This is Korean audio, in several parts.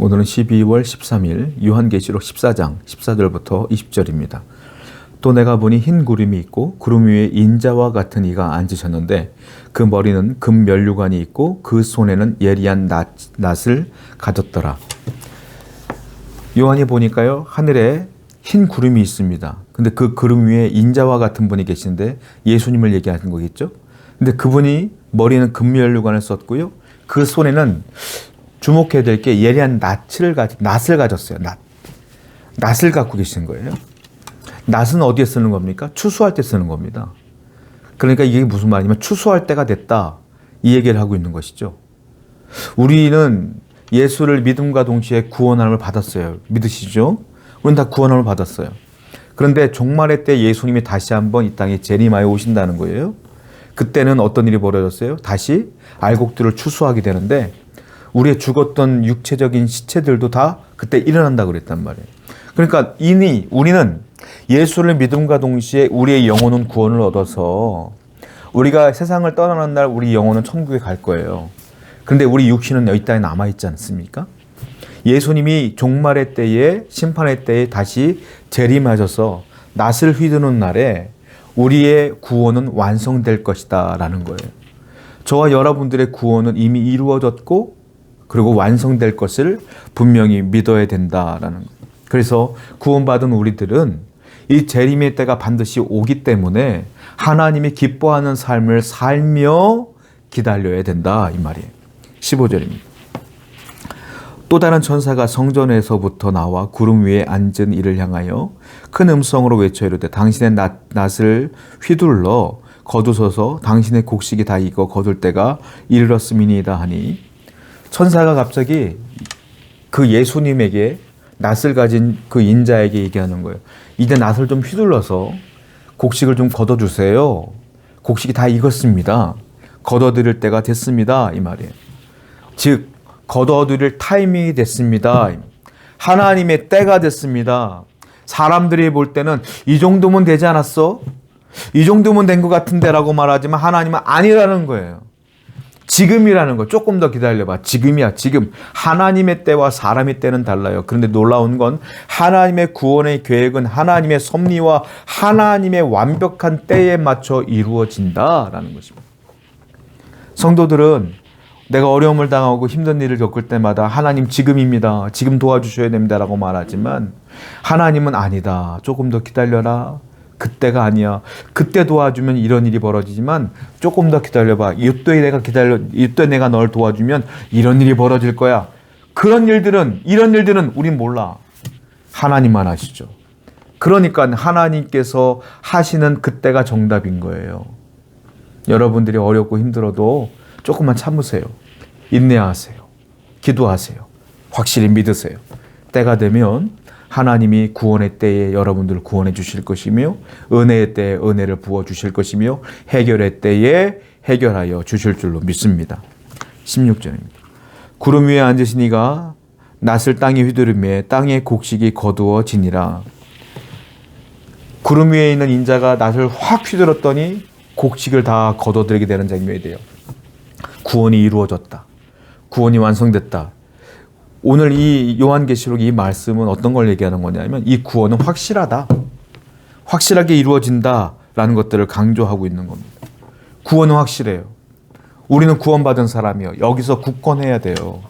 오늘은 12월 13일 요한계시록 14장 14절부터 20절입니다. 또 내가 보니 흰 구름이 있고 구름 위에 인자와 같은 이가 앉으셨는데 그 머리는 금 면류관이 있고 그 손에는 예리한 낫을 가졌더라. 요한이 보니까요, 하늘에 흰 구름이 있습니다. 근데 그 구름 위에 인자와 같은 분이 계시는데 예수님을 얘기하는 거겠죠. 근데 그분이 머리는 금 면류관을 썼고요, 그 손에는 주목해야 될 게 예리한 낫을 가졌어요. 낫을 갖고 계신 거예요. 낫은 어디에 쓰는 겁니까? 추수할 때 쓰는 겁니다. 그러니까 이게 무슨 말이냐면 추수할 때가 됐다, 이 얘기를 하고 있는 것이죠. 우리는 예수를 믿음과 동시에 구원함을 받았어요. 믿으시죠? 우리는 다 구원함을 받았어요. 그런데 종말의 때 예수님이 다시 한번 이 땅에 재림하여 오신다는 거예요. 그때는 어떤 일이 벌어졌어요? 다시 알곡들을 추수하게 되는데 우리의 죽었던 육체적인 시체들도 다 그때 일어난다고 그랬단 말이에요. 그러니까 이미 우리는 예수를 믿음과 동시에 우리의 영혼은 구원을 얻어서 우리가 세상을 떠나는 날 우리 영혼은 천국에 갈 거예요. 그런데 우리 육신은 이 땅에 남아있지 않습니까? 예수님이 종말의 때에, 심판의 때에 다시 재림하셔서 낫을 휘두는 날에 우리의 구원은 완성될 것이다 라는 거예요. 저와 여러분들의 구원은 이미 이루어졌고 그리고 완성될 것을 분명히 믿어야 된다라는 거예요. 그래서 구원받은 우리들은 이 재림의 때가 반드시 오기 때문에 하나님이 기뻐하는 삶을 살며 기다려야 된다, 이 말이에요. 15절입니다. 또 다른 천사가 성전에서부터 나와 구름 위에 앉은 이를 향하여 큰 음성으로 외쳐 이르되 당신의 낫을 휘둘러 거두소서, 당신의 곡식이 다 익어 거둘 때가 이르렀음이니이다 하니, 천사가 갑자기 그 예수님에게 낫을 가진 그 인자에게 얘기하는 거예요. 이제 낫을 좀 휘둘러서 곡식을 좀 걷어주세요. 곡식이 다 익었습니다. 걷어들일 때가 됐습니다, 이 말이에요. 즉 걷어들일 타이밍이 됐습니다. 하나님의 때가 됐습니다. 사람들이 볼 때는 이 정도면 되지 않았어? 이 정도면 된 것 같은데 라고 말하지만 하나님은 아니라는 거예요. 지금이라는 거. 조금 더 기다려봐. 지금이야, 지금. 하나님의 때와 사람의 때는 달라요. 그런데 놀라운 건 하나님의 구원의 계획은 하나님의 섭리와 하나님의 완벽한 때에 맞춰 이루어진다라는 것입니다. 성도들은 내가 어려움을 당하고 힘든 일을 겪을 때마다 하나님 지금입니다, 지금 도와주셔야 됩니다 라고 말하지만 하나님은 아니다, 조금 더 기다려라, 그때가 아니야, 그때 도와주면 이런 일이 벌어지지만 조금 더 기다려봐, 이때 내가 널 도와주면 이런 일이 벌어질 거야. 이런 일들은 우린 몰라. 하나님만 아시죠. 그러니까 하나님께서 하시는 그때가 정답인 거예요. 여러분들이 어렵고 힘들어도 조금만 참으세요. 인내하세요. 기도하세요. 확실히 믿으세요. 때가 되면 하나님이 구원의 때에 여러분들을 구원해 주실 것이며 은혜의 때에 은혜를 부어 주실 것이며 해결의 때에 해결하여 주실 줄로 믿습니다. 16절입니다. 구름 위에 앉으신 이가 낫을 땅에 휘두르매 땅의 곡식이 거두어지니라. 구름 위에 있는 인자가 낫을 확 휘둘렀더니 곡식을 다 거둬들이게 되는 장면이 돼요. 구원이 이루어졌다. 구원이 완성됐다. 오늘 이 요한계시록 이 말씀은 어떤 걸 얘기하는 거냐면 이 구원은 확실하다, 확실하게 이루어진다라는 것들을 강조하고 있는 겁니다. 구원은 확실해요. 우리는 구원받은 사람이요, 여기서 굳건해야 돼요.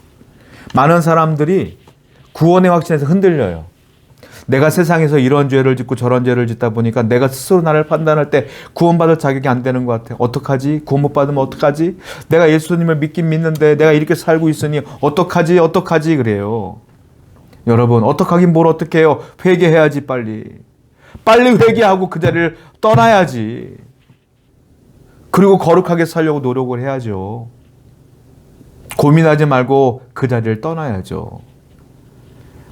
많은 사람들이 구원의 확신에서 흔들려요. 내가 세상에서 이런 죄를 짓고 저런 죄를 짓다 보니까 내가 스스로 나를 판단할 때 구원받을 자격이 안 되는 것 같아. 어떡하지? 구원 못 받으면 어떡하지? 내가 예수님을 믿긴 믿는데 내가 이렇게 살고 있으니 어떡하지? 그래요. 여러분, 어떡하긴 뭘 어떡해요? 회개해야지, 빨리 회개하고 그 자리를 떠나야지. 그리고 거룩하게 살려고 노력을 해야죠. 고민하지 말고 그 자리를 떠나야죠.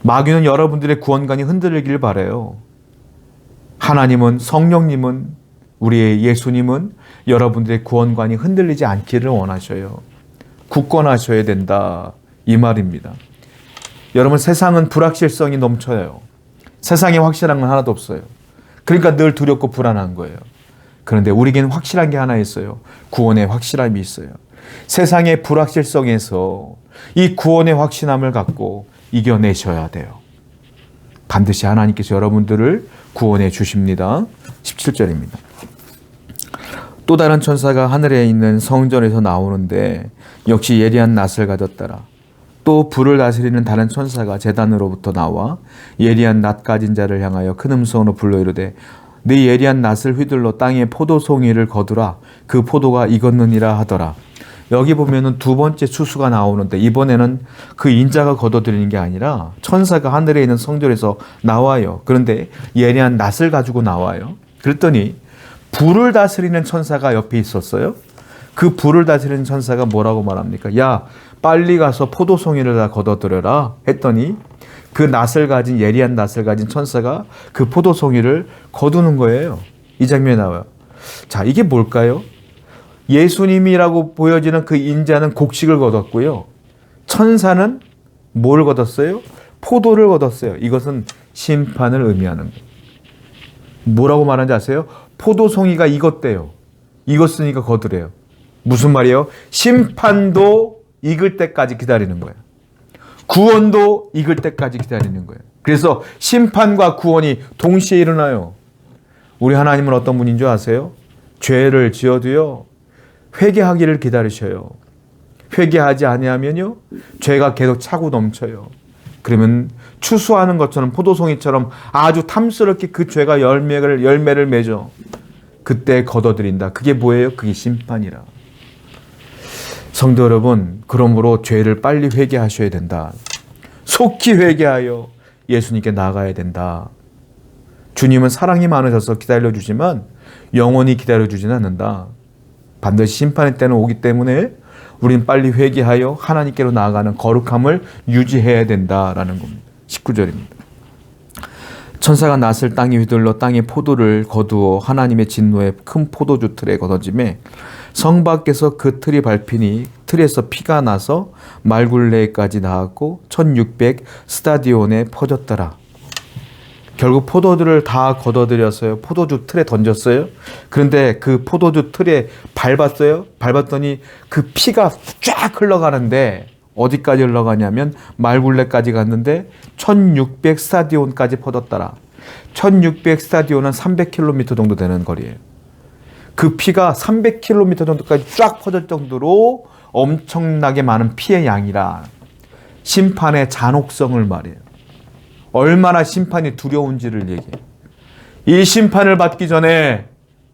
마귀는 여러분들의 구원관이 흔들리길 바라요. 하나님은, 성령님은, 우리의 예수님은 여러분들의 구원관이 흔들리지 않기를 원하셔요. 굳건하셔야 된다, 이 말입니다. 여러분, 세상은 불확실성이 넘쳐요. 세상에 확실한 건 하나도 없어요. 그러니까 늘 두렵고 불안한 거예요. 그런데 우리에게는 확실한 게 하나 있어요. 구원의 확실함이 있어요. 세상의 불확실성에서 이 구원의 확신함을 갖고 이겨내셔야 돼요. 반드시 하나님께서 여러분들을 구원해 주십니다. 17절입니다. 또 다른 천사가 하늘에 있는 성전에서 나오는데 역시 예리한 낫을 가졌더라. 또 불을 다스리는 다른 천사가 제단으로부터 나와 예리한 낫 가진 자를 향하여 큰 음성으로 불러 이르되 네 예리한 낫을 휘둘러 땅에 포도송이를 거두라. 그 포도가 익었느니라 하더라. 여기 보면은 두 번째 추수가 나오는데 이번에는 그 인자가 거둬들이는 게 아니라 천사가 하늘에 있는 성전에서 나와요. 그런데 예리한 낫을 가지고 나와요. 그랬더니 불을 다스리는 천사가 옆에 있었어요. 그 불을 다스리는 천사가 뭐라고 말합니까? 야, 빨리 가서 포도송이를 다 거둬들여라 했더니 그 낫을 가진 예리한 낫을 가진 천사가 그 포도송이를 거두는 거예요. 이 장면이 나와요. 자, 이게 뭘까요? 예수님이라고 보여지는 그 인자는 곡식을 거뒀고요. 천사는 뭘 거뒀어요? 포도를 거뒀어요. 이것은 심판을 의미하는 거예요. 뭐라고 말하는지 아세요? 포도송이가 익었대요. 익었으니까 거두래요. 무슨 말이에요? 심판도 익을 때까지 기다리는 거예요. 구원도 익을 때까지 기다리는 거예요. 그래서 심판과 구원이 동시에 일어나요. 우리 하나님은 어떤 분인 줄 아세요? 죄를 지어도요, 회개하기를 기다리셔요. 회개하지 아니하면요, 죄가 계속 차고 넘쳐요. 그러면 추수하는 것처럼 포도송이처럼 아주 탐스럽게 그 죄가 열매를 맺어. 그때 거둬들인다. 그게 뭐예요? 그게 심판이라. 성도 여러분, 그러므로 죄를 빨리 회개하셔야 된다. 속히 회개하여 예수님께 나아가야 된다. 주님은 사랑이 많으셔서 기다려주지만 영원히 기다려주지는 않는다. 반드시 심판의 때는 오기 때문에 우리는 빨리 회개하여 하나님께로 나아가는 거룩함을 유지해야 된다라는 겁니다. 19절입니다. 천사가 낫을 땅에 휘둘러 땅에 포도를 거두어 하나님의 진노의 큰 포도주 틀에 걷어짐에 성 밖에서 그 틀이 밟히니 틀에서 피가 나서 말굴레까지 나왔고 1600 스타디온에 퍼졌더라. 결국 포도들을 다 걷어들여서요, 포도주 틀에 던졌어요. 그런데 그 포도주 틀에 밟았어요. 밟았더니 그 피가 쫙 흘러가는데 어디까지 흘러가냐면 말굴레까지 갔는데 1600 스타디온까지 퍼졌더라. 1600 스타디온은 300km 정도 되는 거리예요. 그 피가 300km 정도까지 쫙 퍼질 정도로 엄청나게 많은 피의 양이라. 심판의 잔혹성을 말해요. 얼마나 심판이 두려운지를 얘기해요. 이 심판을 받기 전에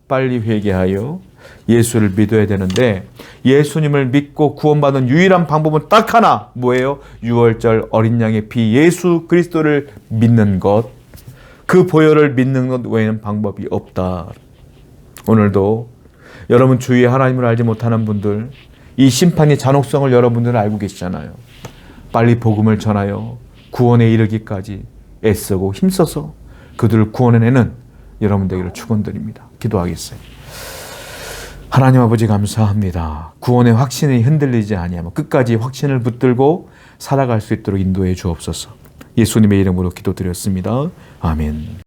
빨리 회개하여 예수를 믿어야 되는데, 예수님을 믿고 구원받는 유일한 방법은 딱 하나, 뭐예요? 6월절 어린 양의 피 예수 그리스도를 믿는 것, 그 보혈을 믿는 것 외에는 방법이 없다. 오늘도 여러분 주위에 하나님을 알지 못하는 분들, 이 심판의 잔혹성을 여러분들은 알고 계시잖아요. 빨리 복음을 전하여 구원에 이르기까지 애쓰고 힘써서 그들을 구원해내는 여러분 되기를 축원드립니다. 기도하겠어요. 하나님 아버지 감사합니다. 구원의 확신이 흔들리지 아니하며 끝까지 확신을 붙들고 살아갈 수 있도록 인도해 주옵소서. 예수님의 이름으로 기도드렸습니다. 아멘.